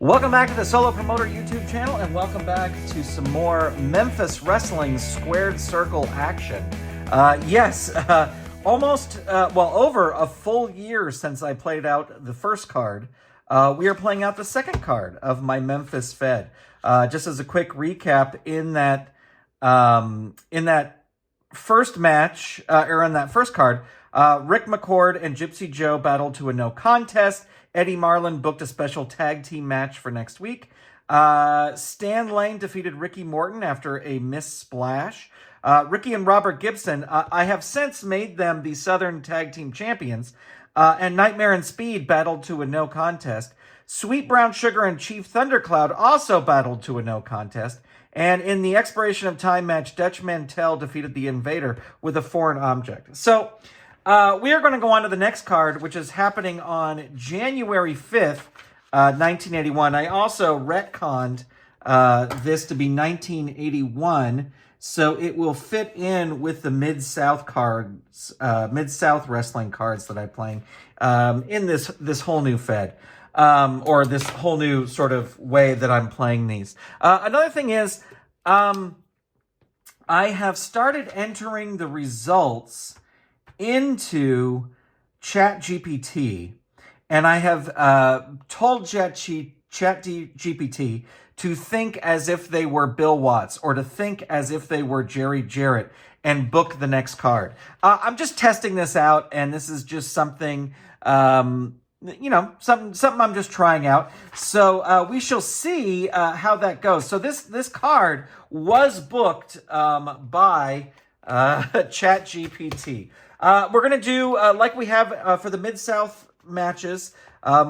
Welcome back to the Solo Promoter YouTube channel, and welcome back to some more Memphis Wrestling Squared Circle action. Over a full year since I played out the first card, we are playing out the second card of my Memphis Fed. Just as a quick recap, in that first match, or in that first card, Rick McCord and Gypsy Joe battled to a no contest. Eddie Marlin booked a special tag team match for next week. Stan Lane defeated Ricky Morton after a missed splash. Ricky and Robert Gibson, I have since made them the Southern Tag Team Champions. And Nightmare and Speed battled to a no contest. Sweet Brown Sugar and Chief Thundercloud also battled to a no contest. And in the Expiration of Time match, Dutch Mantell defeated the Invader with a foreign object. So we are going to go on to the next card, which is happening on January 5th, 1981. I also retconned this to be 1981, so it will fit in with the Mid-South cards, Mid-South wrestling cards that I'm playing in this whole new Fed, or this whole new sort of way that I'm playing these. Another thing is, I have started entering the results into ChatGPT, and I have told ChatGPT to think as if they were Bill Watts, or to think as if they were Jerry Jarrett, and book the next card. I'm just testing this out, and this is just something, something I'm just trying out. So we shall see how that goes. So this card was booked by ChatGPT. We're going to do, like we have for the Mid-South matches,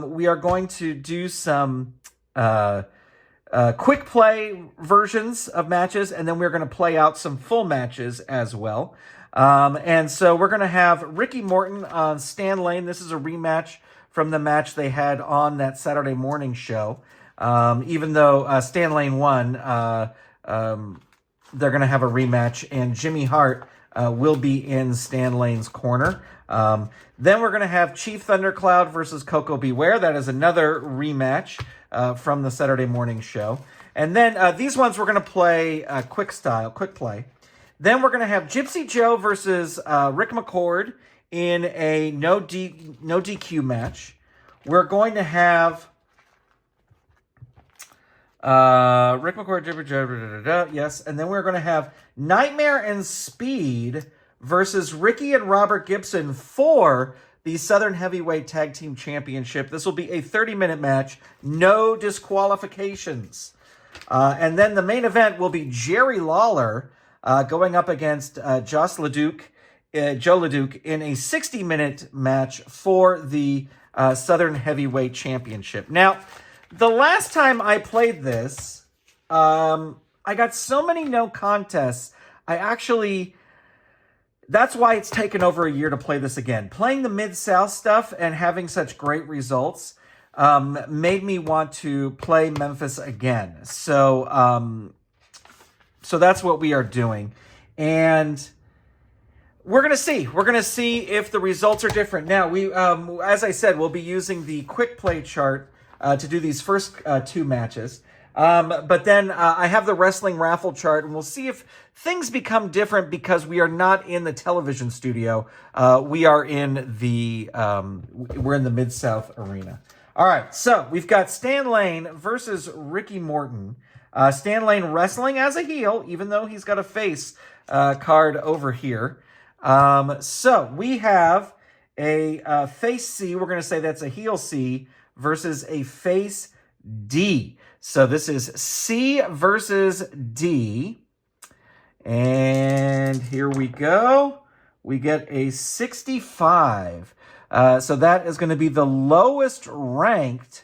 we are going to do some quick play versions of matches, and then we're going to play out some full matches as well. And so we're going to have Ricky Morton on Stan Lane. This is a rematch from the match they had on that Saturday morning show. Even though Stan Lane won, they're going to have a rematch, and Jimmy Hart will be in Stan Lane's corner. Then we're going to have Chief Thundercloud versus Coco Beware. That is another rematch from the Saturday morning show. And then these ones we're going to play quick play. Then we're going to have Gypsy Joe versus Rick McCord in a no DQ match. We're going to have Rick McCord, yes, and then we're going to have Nightmare and Speed versus Ricky and Robert Gibson for the Southern Heavyweight Tag Team Championship. This will be a 30-minute match, no disqualifications. And then the main event will be Jerry Lawler going up against Joe LeDuc in a 60-minute match for the Southern Heavyweight Championship. Now, the last time I played this, I got so many no contests. That's why it's taken over a year to play this again. Playing the Mid-South stuff and having such great results made me want to play Memphis again. So that's what we are doing. And we're going to see. We're going to see if the results are different. Now, as I said, we'll be using the quick play chart to do these first two matches. But then I have the wrestling raffle chart, and we'll see if things become different because we are not in the television studio. We are in we're in the Mid-South arena. All right, so we've got Stan Lane versus Ricky Morton. Stan Lane wrestling as a heel, even though he's got a face card over here. So we have a face C. We're going to say that's a heel C versus a face D. So this is C versus D. And here we go. We get a 65. So that is going to be the lowest ranked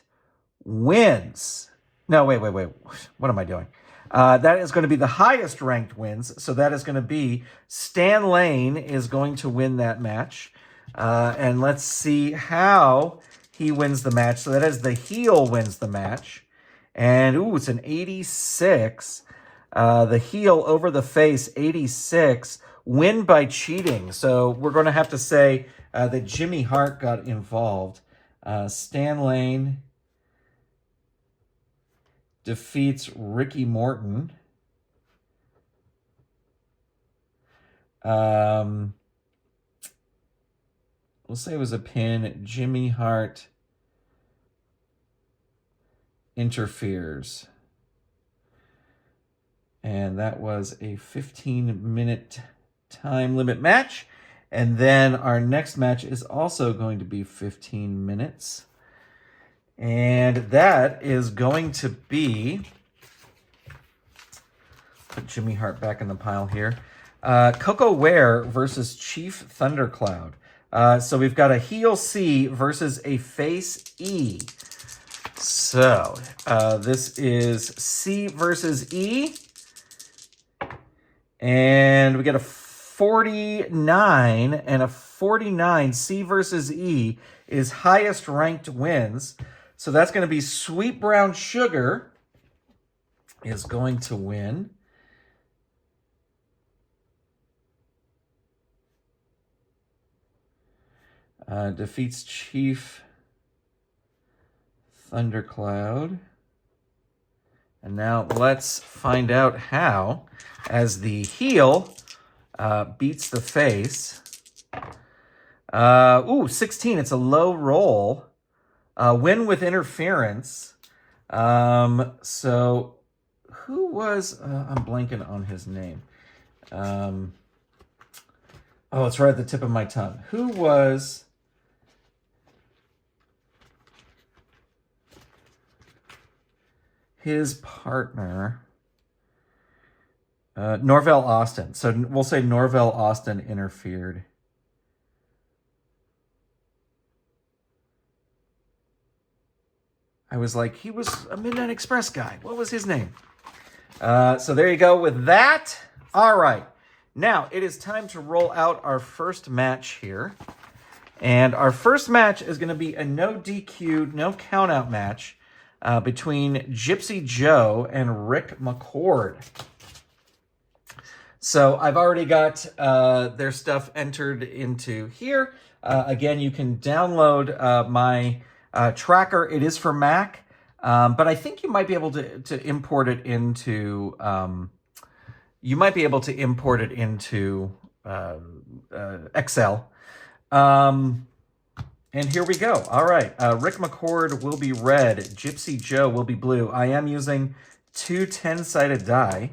wins. No, wait. What am I doing? That is going to be the highest ranked wins. So that is going to be Stan Lane is going to win that match. And let's see how he wins the match. So that is the heel wins the match. And, it's an 86. The heel over the face, 86. Win by cheating. So we're going to have to say that Jimmy Hart got involved. Stan Lane defeats Ricky Morton. We'll say it was a pin. Jimmy Hart interferes. And that was a 15-minute time limit match. And then our next match is also going to be 15 minutes. And that is going to be... Put Jimmy Hart back in the pile here. Coco Ware versus Chief Thundercloud. So we've got a heel C versus a face E. So this is C versus E. And we get a 49 and a 49. C versus E is highest ranked wins. So that's going to be Sweet Brown Sugar is going to win. Defeats Chief Thundercloud. And now let's find out how, as the heel beats the face. 16. It's a low roll. Win with interference. So who was... I'm blanking on his name. Oh, it's right at the tip of my tongue. Who was... his partner? Norvell Austin. So we'll say Norvell Austin interfered. I was like, he was a Midnight Express guy. What was his name? So there you go with that. All right. Now, it is time to roll out our first match here. And our first match is going to be a no DQ, no countout match between Gypsy Joe and Rick McCord. So I've already got their stuff entered into here. Again, you can download my tracker. It is for Mac, but I think you might be able to import it into... you might be able to import it into Excel. And here we go. All right. Rick McCord will be red. Gypsy Joe will be blue. I am using two 10-sided die.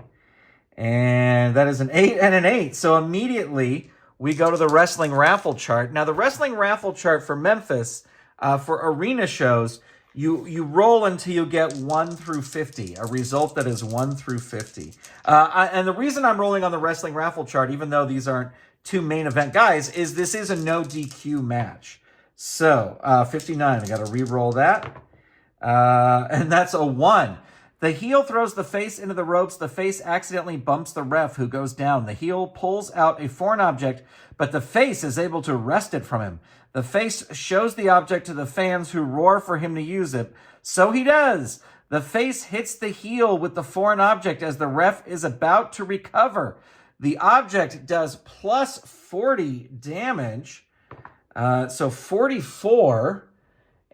And that is an 8 and an 8. So immediately we go to the wrestling raffle chart. Now, the wrestling raffle chart for Memphis, for arena shows, you roll until you get 1 through 50, a result that is 1 through 50. And the reason I'm rolling on the wrestling raffle chart, even though these aren't two main event guys, is this is a no DQ match. So 59, I got to re-roll that. And that's a 1. The heel throws the face into the ropes. The face accidentally bumps the ref, who goes down. The heel pulls out a foreign object, but the face is able to wrest it from him. The face shows the object to the fans, who roar for him to use it. So he does. The face hits the heel with the foreign object as the ref is about to recover. The object does plus 40 damage. So 44.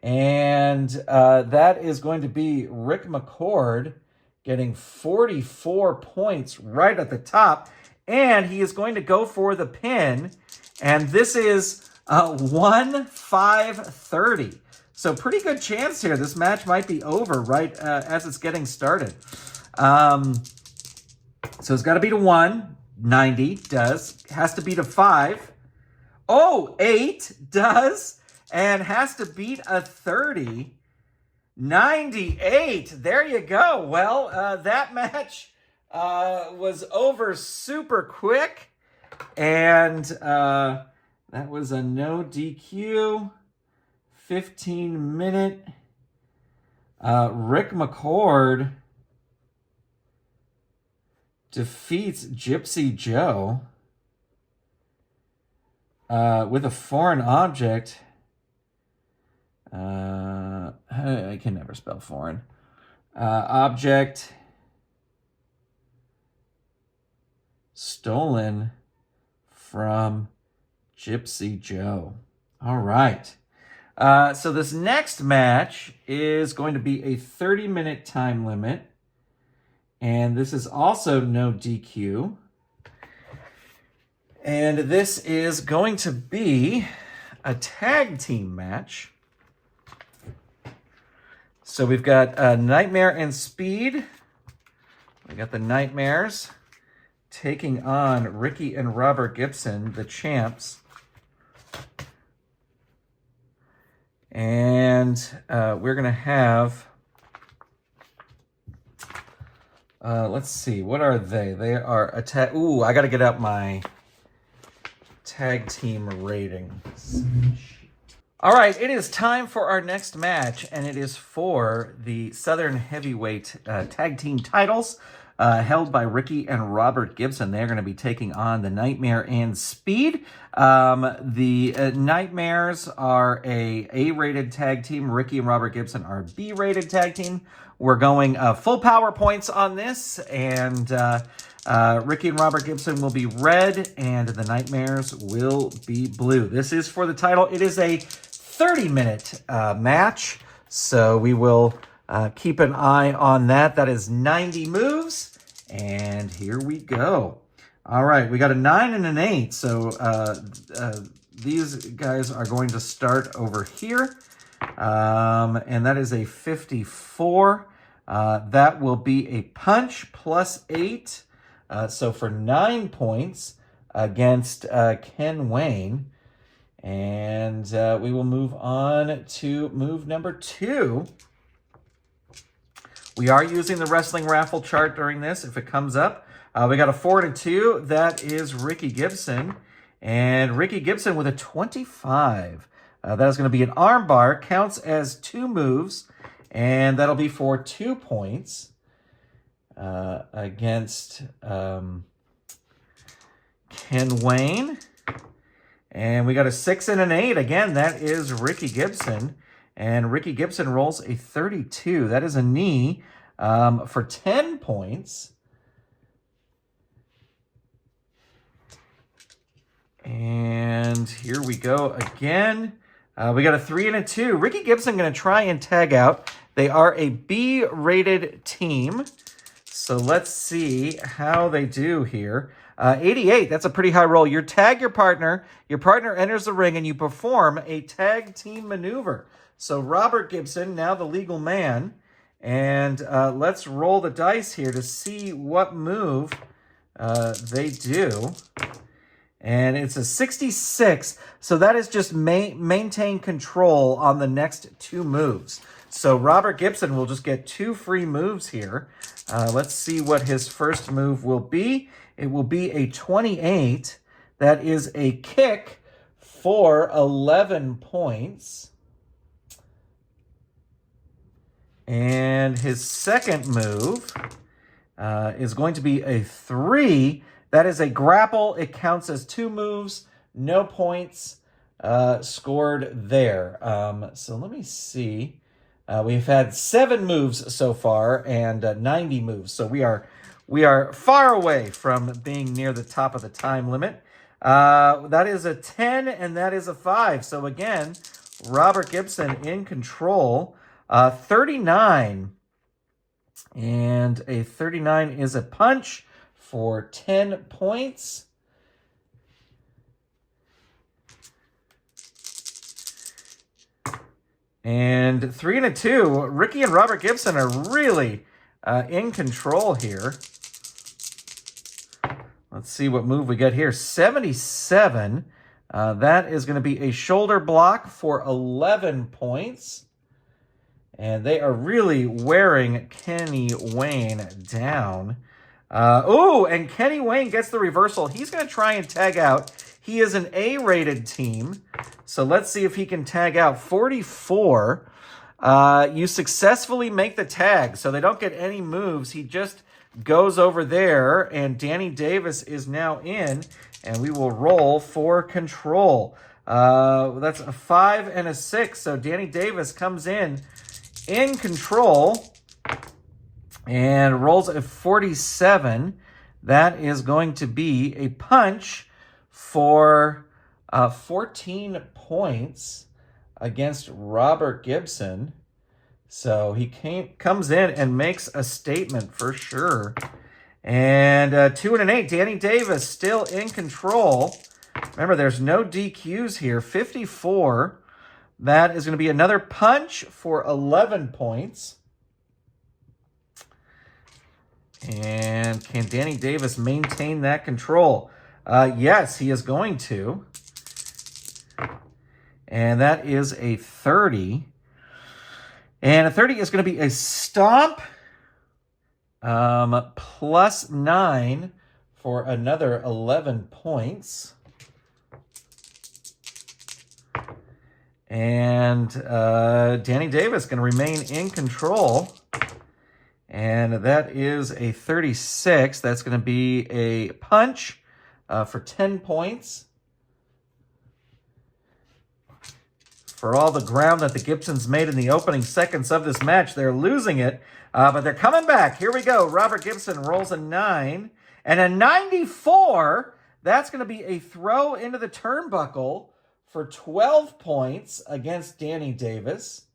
And that is going to be Rick McCord getting 44 points right at the top. And he is going to go for the pin. And this is 1-5-30. So pretty good chance here. This match might be over right as it's getting started. So it's got to be to 1. 90 does. Has to be to 5. Oh, 8 does. And has to beat a 30. 98. There you go. Well, that match was over super quick. And that was a no DQ. 15-minute. Rick McCord defeats Gypsy Joe with a foreign object. I can never spell foreign. Object stolen from Gypsy Joe. All right. So this next match is going to be a 30-minute time limit. And this is also no DQ. And this is going to be a tag team match. So we've got Nightmare and Speed. We got the Nightmares taking on Ricky and Robert Gibson, the champs. And we're going to have, let's see, what are they? They are a tag. Ooh, I got to get out my tag team ratings. All right, it is time for our next match, and it is for the Southern Heavyweight Tag Team titles held by Ricky and Robert Gibson. They're going to be taking on the Nightmare and Speed. The Nightmares are a A-rated tag team. Ricky and Robert Gibson are a B-rated tag team. We're going full power points on this, and Ricky and Robert Gibson will be red, and the Nightmares will be blue. This is for the title. It is a 30-minute match, so we will keep an eye on that. That is 90 moves, and here we go. All right, we got a 9 and an 8, so these guys are going to start over here, and that is a 54. That will be a punch plus 8, so for 9 points against Ken Wayne. And we will move on to move number 2. We are using the wrestling raffle chart during this if it comes up. We got a 4 and a 2. That is Ricky Gibson. And Ricky Gibson with a 25. That is going to be an armbar. Counts as 2 moves. And that'll be for 2 points against Ken Wayne. And we got a 6 and an 8. Again, that is Ricky Gibson. And Ricky Gibson rolls a 32. That is a knee for 10 points. And here we go again. We got a 3 and a 2. Ricky Gibson going to try and tag out. They are a B-rated team. So let's see how they do here. 88, that's a pretty high roll. You tag your partner enters the ring, and you perform a tag team maneuver. So Robert Gibson, now the legal man, and let's roll the dice here to see what move they do. And it's a 66, so that is just maintain control on the next 2 moves. So Robert Gibson will just get 2 free moves here. Let's see what his first move will be. It will be a 28. That is a kick for 11 points. And his second move is going to be a 3. That is a grapple. It counts as 2 moves. No points scored there. So let me see. We've had 7 moves so far and 90 moves. So we are far away from being near the top of the time limit. That is a 10 and that is a 5. So again, Robert Gibson in control. 39. And a 39 is a punch for 10 points. And 3 and a 2. Ricky and Robert Gibson are really in control here. Let's see what move we get here. 77. That is going to be a shoulder block for 11 points. And they are really wearing Kenny Wayne down. And Kenny Wayne gets the reversal. He's going to try and tag out. He is an A-rated team. So let's see if he can tag out. 44. You successfully make the tag. So they don't get any moves. He just goes over there. And Danny Davis is now in. And we will roll for control. That's a 5 and a 6. So Danny Davis comes in control. And rolls a 47. That is going to be a punch for 14 points against Robert Gibson. So he comes in and makes a statement for sure. And 2 and an 8, Danny Davis still in control. Remember, there's no DQs here. 54. That is going to be another punch for 11 points. And can Danny Davis maintain that control? Yes, he is going to. And that is a 30. And a 30 is going to be a stomp. Plus 9 for another 11 points. And Danny Davis going to remain in control. And that is a 36. That's going to be a punch for 10 points. For all the ground that the Gibsons made in the opening seconds of this match, they're losing it. But they're coming back. Here we go. Robert Gibson rolls a 9. And a 94. That's going to be a throw into the turnbuckle for 12 points against Danny Davis.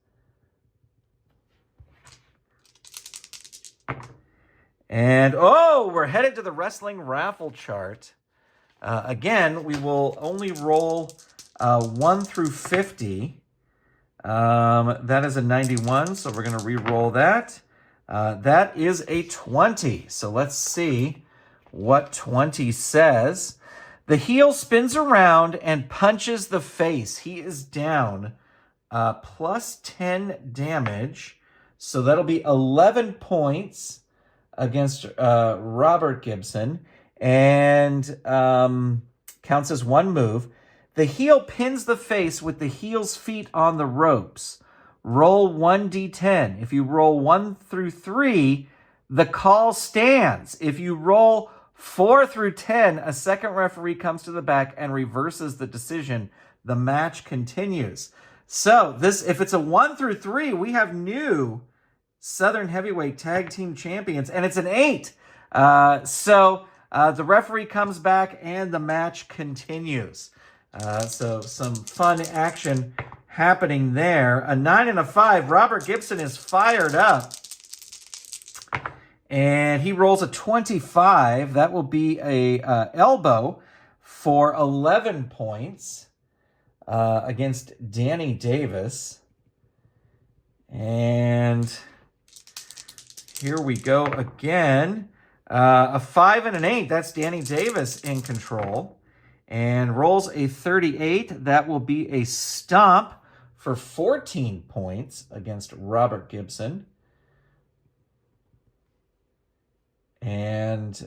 And, we're headed to the wrestling raffle chart. Again, we will only roll 1 through 50. That is a 91, so we're going to re-roll that. That is a 20. So let's see what 20 says. The heel spins around and punches the face. He is down plus 10 damage. So that'll be 11 points against Robert Gibson. And counts as one move. The heel pins the face with the heel's feet on the ropes. Roll 1d10. If you roll 1 through 3, the call stands. If you roll 4 through 10, a second referee comes to the back and reverses the decision. The match continues. So if it's a 1 through 3, we have new Southern Heavyweight Tag Team Champions, and it's an 8. So the referee comes back and the match continues. So some fun action happening there. A 9 and a 5. Robert Gibson is fired up. And he rolls a 25. That will be a elbow for 11 points against Danny Davis. And here we go again. A 5 and an 8. That's Danny Davis in control. And rolls a 38. That will be a stomp for 14 points against Robert Gibson. And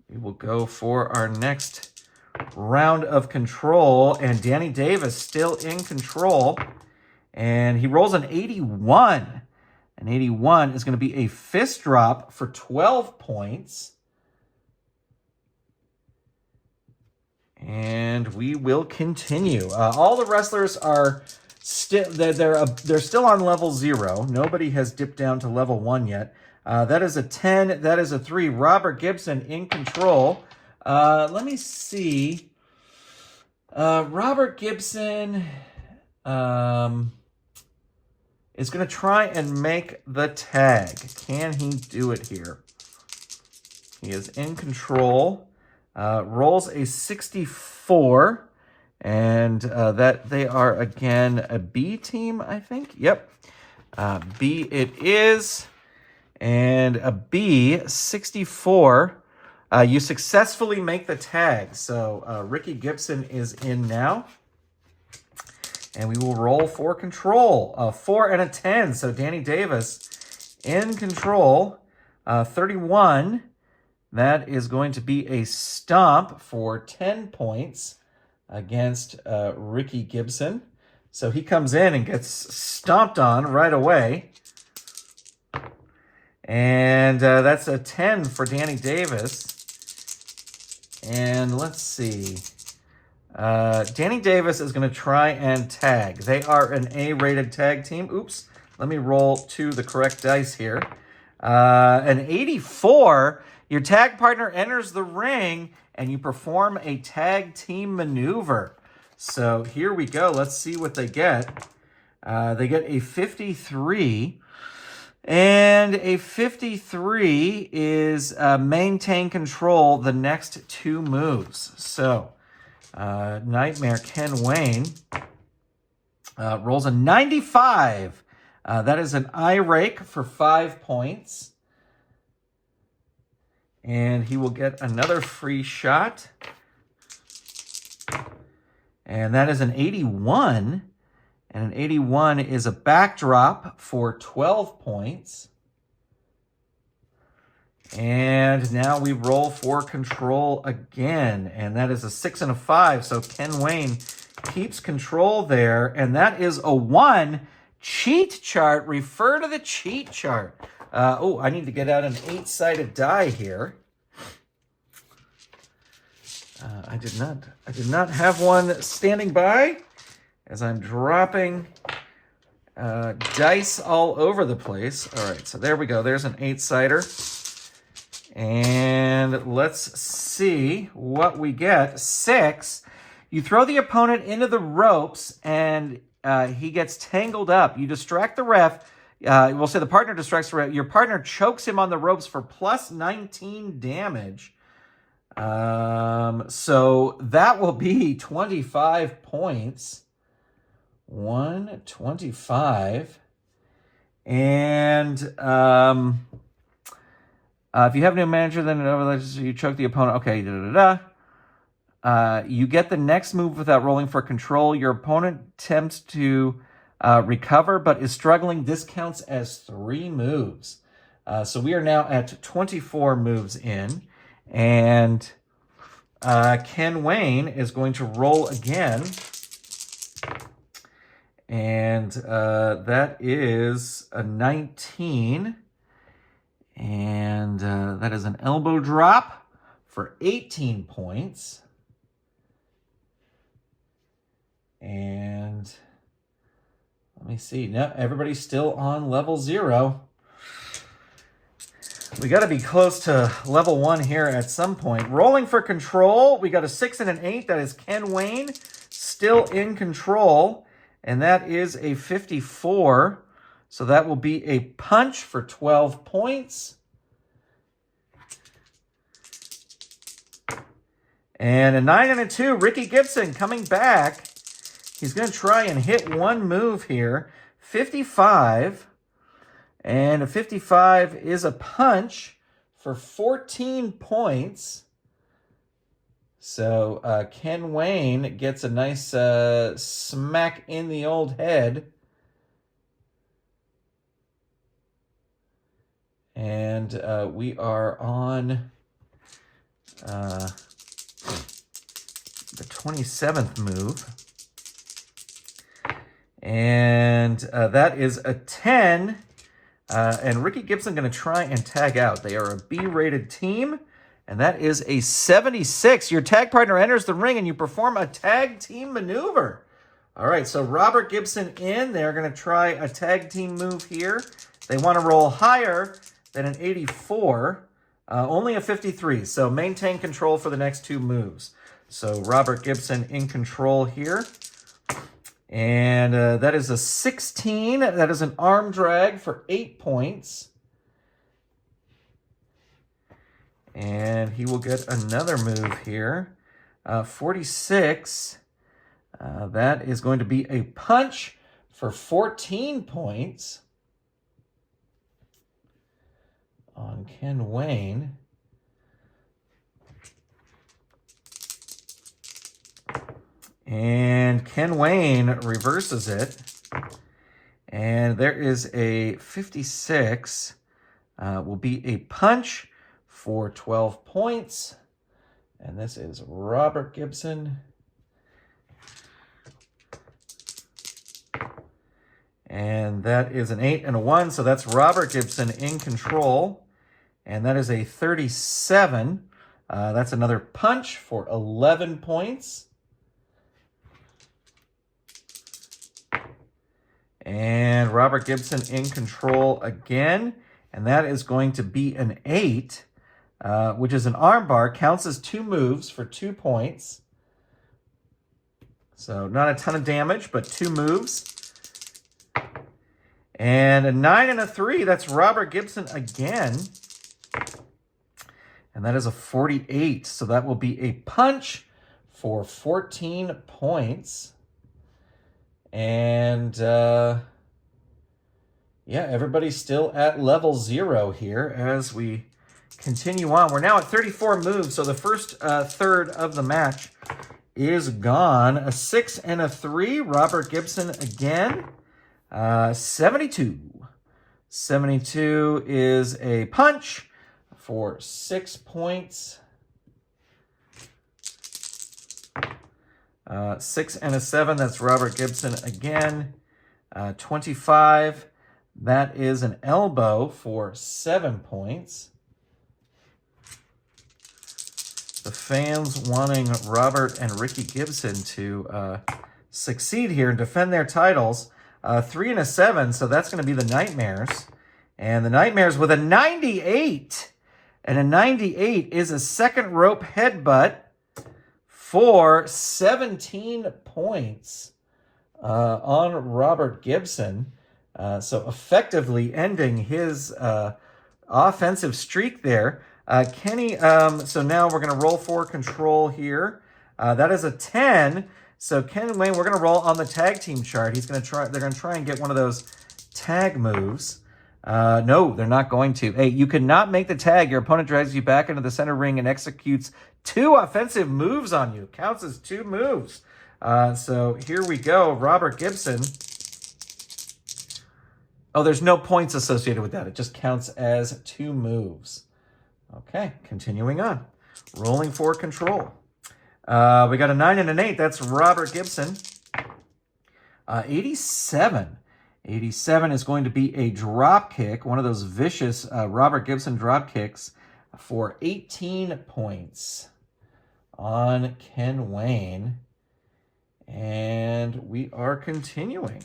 we will go for our next round of control. And Danny Davis still in control. And he rolls an 81. An 81 is going to be a fist drop for 12 points. And we will continue. All the wrestlers are still they're still on level 0. Nobody has dipped down to level 1 yet. That is a 10. That is a 3. Robert Gibson in control. Let me see. Robert Gibson is going to try and make the tag. Can he do it here? He is in control. Rolls a 64, and that they are, again, a B team, I think. Yep. B it is, and a B, 64. You successfully make the tag, so Ricky Gibson is in now. And we will roll for control. 4 and a 10, so Danny Davis in control. 31. That is going to be a stomp for 10 points against Ricky Gibson. So he comes in and gets stomped on right away. And that's a 10 for Danny Davis. And let's see. Danny Davis is going to try and tag. They are an A-rated tag team. Oops. Let me roll to the correct dice here. An 84. Your tag partner enters the ring, and you perform a tag team maneuver. So here we go. Let's see what they get. They get a 53. And a 53 is maintain control the next 2 moves. So, Nightmare Ken Wayne rolls a 95. That is an eye rake for 5 points. And he will get another free shot. And that is an 81. And an 81 is a backdrop for 12 points. And now we roll for control again. And that is a 6 and a 5. So Ken Wayne keeps control there. And that is a 1. Cheat chart. Refer to the cheat chart. I need to get out an 8-sided die here. I did not have one standing by, as I'm dropping dice all over the place. All right, so there we go. There's an 8-sider. And let's see what we get. 6. You throw the opponent into the ropes, and he gets tangled up. You distract the ref. We'll say the partner distracts the ref. Your partner chokes him on the ropes for plus 19 damage. So that will be 25 points. 125. And if you have no manager, then you choke the opponent. Okay, you get the next move without rolling for control. Your opponent attempts to recover, but is struggling. This counts as 3 moves. So we are now at 24 moves in. And Ken Wayne is going to roll again. And that is a 19. And that is an elbow drop for 18 points. And let me see. No, everybody's still on level 0. We got to be close to level 1 here at some point. Rolling for control. We got a 6 and an 8. That is Ken Wayne still in control. And that is a 54. So that will be a punch for 12 points. And a 9 and a 2. Ricky Gibson coming back. He's going to try and hit one move here. 55. And a 55 is a punch for 14 points. So Ken Wayne gets a nice smack in the old head. And we are on the 27th move. And that is a 10. And Ricky Gibson going to try and tag out. They are a B-rated team, and that is a 76. Your tag partner enters the ring, and you perform a tag team maneuver. All right, so Robert Gibson in. They're going to try a tag team move here. They want to roll higher than an 84, only a 53. So maintain control for the next 2 moves. So Robert Gibson in control here. And that is a 16. That is an arm drag for 8 points. And he will get another move here. 46. That is going to be a punch for 14 points on Ken Wayne. And Ken Wayne reverses it. And there is a 56. Will be a punch for 12 points. And this is Robert Gibson. And that is an 8 and a 1. So that's Robert Gibson in control. And that is a 37. That's another punch for 11 points. And Robert Gibson in control again. And that is going to be an 8, which is an armbar. Counts as 2 moves for 2 points. So not a ton of damage, but 2 moves. And a 9 and a 3, that's Robert Gibson again. And that is a 48. So that will be a punch for 14 points. And yeah, everybody's still at level 0 here as we continue on. We're now at 34 moves, so the first third of the match is gone. A 6 and a 3, Robert Gibson again. 72. 72 is a punch for 6 points. 6 and a 7, that's Robert Gibson again. 25, that is an elbow for 7 points. The fans wanting Robert and Ricky Gibson to succeed here and defend their titles. 3 and a 7, so that's going to be the Nightmares. And the Nightmares with a 98. And a 98 is a second rope headbutt for 17 points on Robert Gibson. So effectively ending his offensive streak there. Kenny, so now we're going to roll for control here. That is a 10. So Ken Wayne, we're going to roll on the tag team chart. They're going to try and get one of those tag moves. No, they're not going to. Hey, you cannot make the tag. Your opponent drags you back into the center ring and executes 2 offensive moves on you. Counts as 2 moves. So here we go. Robert Gibson. Oh, there's no points associated with that. It just counts as 2 moves. Okay, continuing on. Rolling for control. We got a 9 and an 8. That's Robert Gibson. 87. 87 is going to be a drop kick, one of those vicious Robert Gibson drop kicks for 18 points on Ken Wayne. And we are continuing.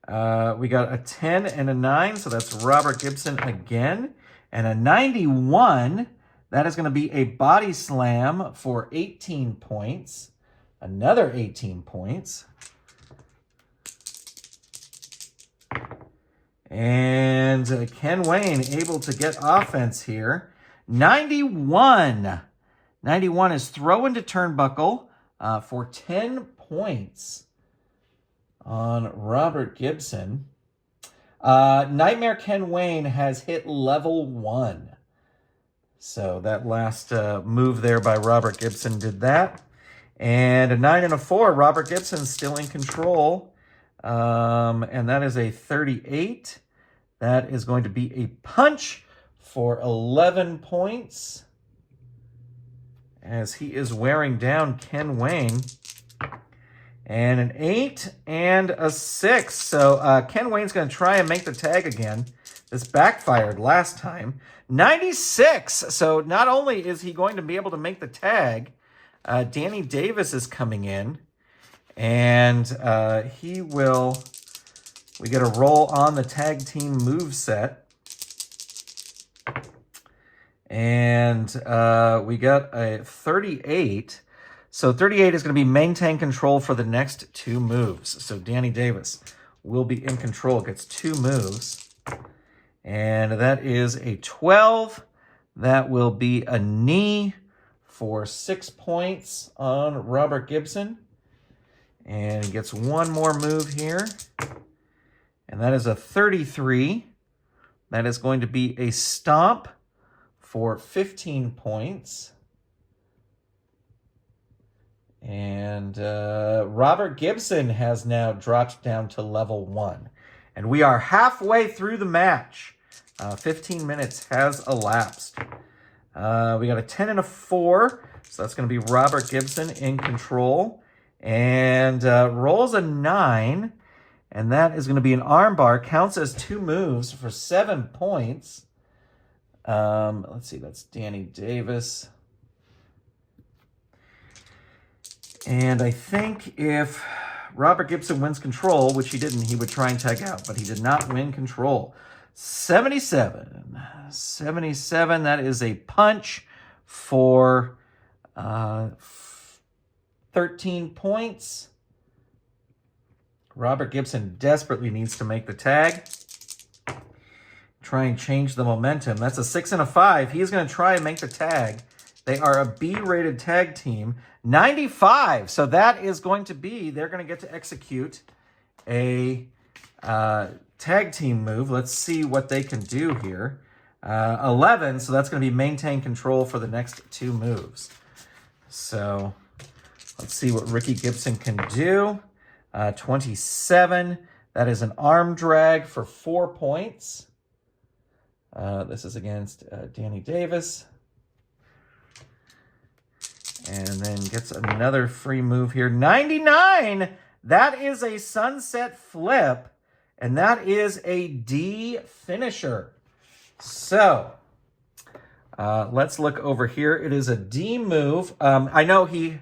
We got a 10 and a 9, so that's Robert Gibson again. And a 91, that is going to be a body slam for 18 points. Another 18 points. And Ken Wayne able to get offense here. 91. 91 is throw into turnbuckle for 10 points on Robert Gibson. Nightmare Ken Wayne has hit level 1. So that last move there by Robert Gibson did that. And a 9 and a 4, Robert Gibson still in control. And that is a 38. That is going to be a punch for 11 points. As he is wearing down Ken Wayne. And an 8 and a 6. So Ken Wayne's going to try and make the tag again. This backfired last time. 96. So not only is he going to be able to make the tag, Danny Davis is coming in. And we get a roll on the tag team move set. And we got a 38. So 38 is going to be maintain control for the next 2 moves. So Danny Davis will be in control, gets 2 moves. And that is a 12. That will be a knee for 6 points on Robert Gibson. And he gets 1 more move here. And that is a 33. That is going to be a stomp for 15 points. And Robert Gibson has now dropped down to level 1. And we are halfway through the match. 15 minutes has elapsed. We got a 10 and a 4. So that's going to be Robert Gibson in control. And rolls a 9. And that is going to be an armbar. Counts as 2 moves for 7 points. Let's see, that's Danny Davis. And I think if Robert Gibson wins control, which he didn't, he would try and tag out, but he did not win control. 77. 77, that is a punch for 13 points. Robert Gibson desperately needs to make the tag. Try and change the momentum. That's a 6 and a 5. He's going to try and make the tag. They are a B-rated tag team. 95. So that is going to be, they're going to get to execute a tag team move. Let's see what they can do here. 11. So that's going to be maintain control for the next 2 moves. So let's see what Ricky Gibson can do. 27. That is an arm drag for 4 points. This is against Danny Davis. And then gets another free move here. 99! That is a sunset flip. And that is a D finisher. So, let's look over here. It is a D move. I know he...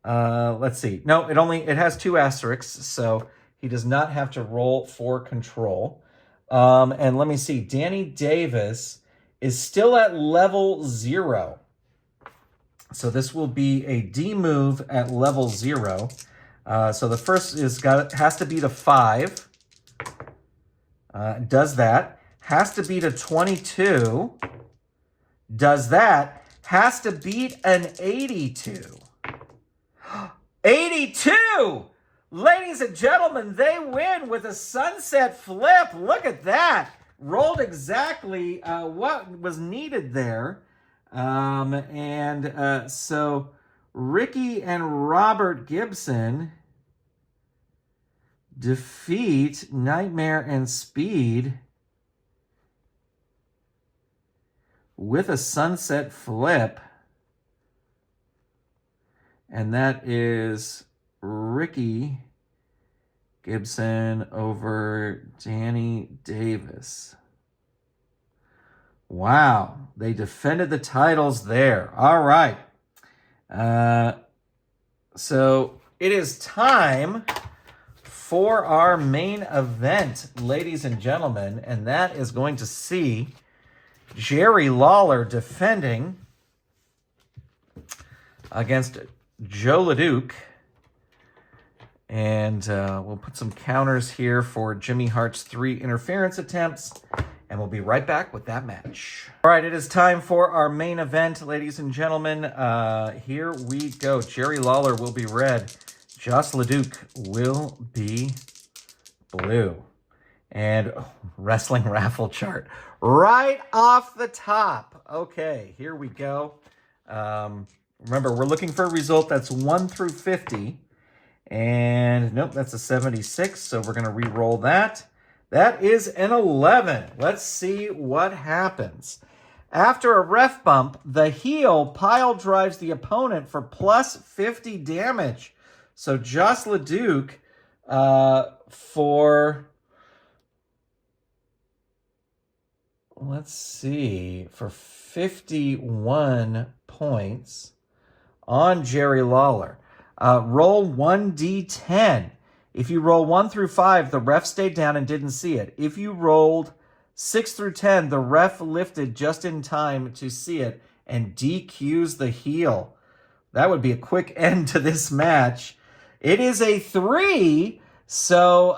let's see. No, it has 2 asterisks, so he does not have to roll for control. And let me see. Danny Davis is still at level 0. So this will be a D move at level 0. So the first has to beat a 5. Does that. Has to beat a 22. Does that. Has to beat an 82. 82! Ladies and gentlemen, they win with a sunset flip. Look at that. Rolled exactly what was needed there. So Ricky and Robert Gibson defeat Nightmare and Speed with a sunset flip. And that is Ricky Gibson over Danny Davis. Wow. They defended the titles there. All right. So it is time for our main event, ladies and gentlemen. And that is going to see Jerry Lawler defending against Joe LeDuc. And we'll put some counters here for Jimmy Hart's 3 interference attempts. And we'll be right back with that match. All right, it is time for our main event, ladies and gentlemen. Here we go. Jerry Lawler will be red. Josh LeDuc will be blue. And wrestling raffle chart right off the top. Okay, here we go. Remember, we're looking for a result that's 1 through 50. And nope, that's a 76. So we're going to re-roll that. That is an 11. Let's see what happens. After a ref bump, the heel pile drives the opponent for plus 50 damage. So Josh LeDuc for 51 points on Jerry Lawler. Roll 1d10. If you roll 1 through 5, the ref stayed down and didn't see it. If you rolled 6 through 10, the ref lifted just in time to see it and DQs the heel. That would be a quick end to this match. It is a 3, so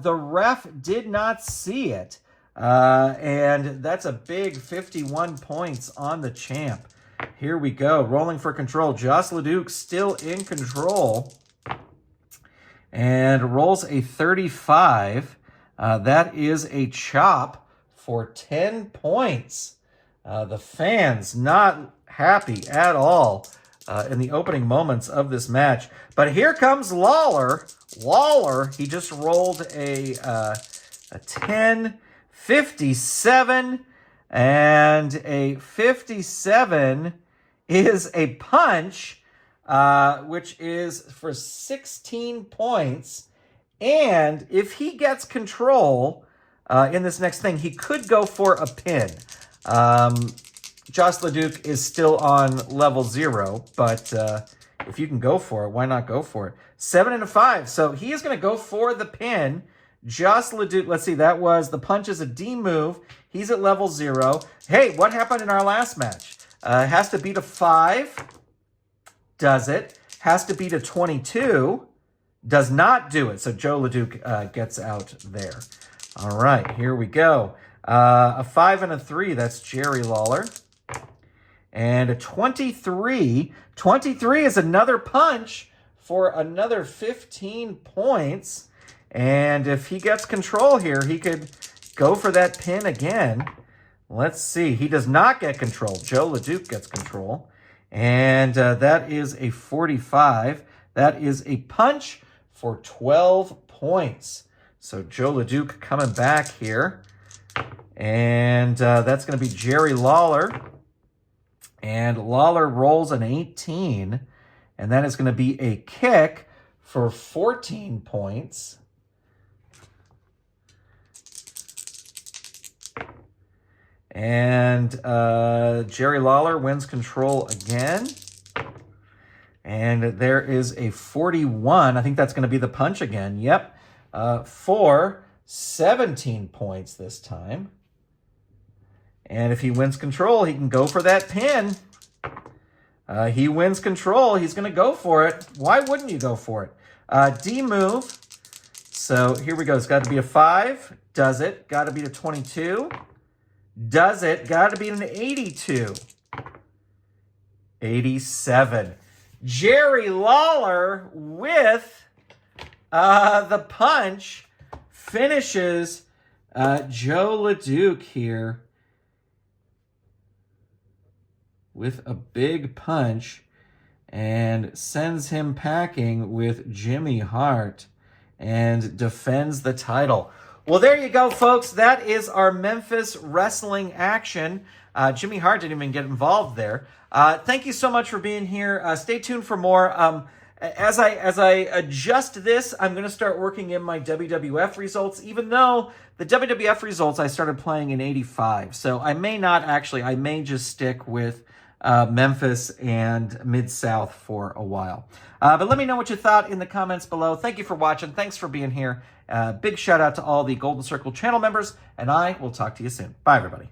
the ref did not see it. And that's a big 51 points on the champ. Here we go. Rolling for control. Josh LeDuc still in control. And rolls a 35. That is a chop for 10 points. The fans not happy at all in the opening moments of this match. But here comes Lawler. Lawler, he just rolled a 10, 57, and a 57 is a punch. Which is for 16 points. And if he gets control in this next thing, he could go for a pin. Josh LeDuc is still on level 0, but if you can go for it, why not go for it? 7 and a 5. So he is going to go for the pin. Josh LeDuc, let's see, that was the punch is a D move. He's at level 0. Hey, what happened in our last match? Has to beat a 5. Does it. Has to beat a 22. Does not do it. So Joe LeDuc gets out there. All right, here we go. A 5 and a 3, that's Jerry Lawler. And a 23. 23 is another punch for another 15 points. And if he gets control here, he could go for that pin again. Let's see. He does not get control. Joe LeDuc gets control. And that is a 45. That is a punch for 12 points. So Joe LeDuc coming back here. And that's going to be Jerry Lawler. And Lawler rolls an 18. And that is going to be a kick for 14 points. And Jerry Lawler wins control again. And there is a 41. I think that's going to be the punch again. Yep. For 17 points this time. And if he wins control, he can go for that pin. He wins control. He's going to go for it. Why wouldn't you go for it? D move. So here we go. It's got to be a 5. Does it. Got to be a 22. Does it. Got to be an 82. 87. Jerry Lawler with the punch finishes Joe LeDuc here with a big punch and sends him packing with Jimmy Hart and defends the title. Well, there you go, folks. That is our Memphis wrestling action. Jimmy Hart didn't even get involved there. Thank you so much for being here. Stay tuned for more. As I adjust this, I'm going to start working in my WWF results, even though the WWF results I started playing in 85. So I may not actually, I may just stick with Memphis and Mid-South for a while. But let me know what you thought in the comments below. Thank you for watching. Thanks for being here. Big shout out to all the Golden Circle channel members, and I will talk to you soon. Bye, everybody.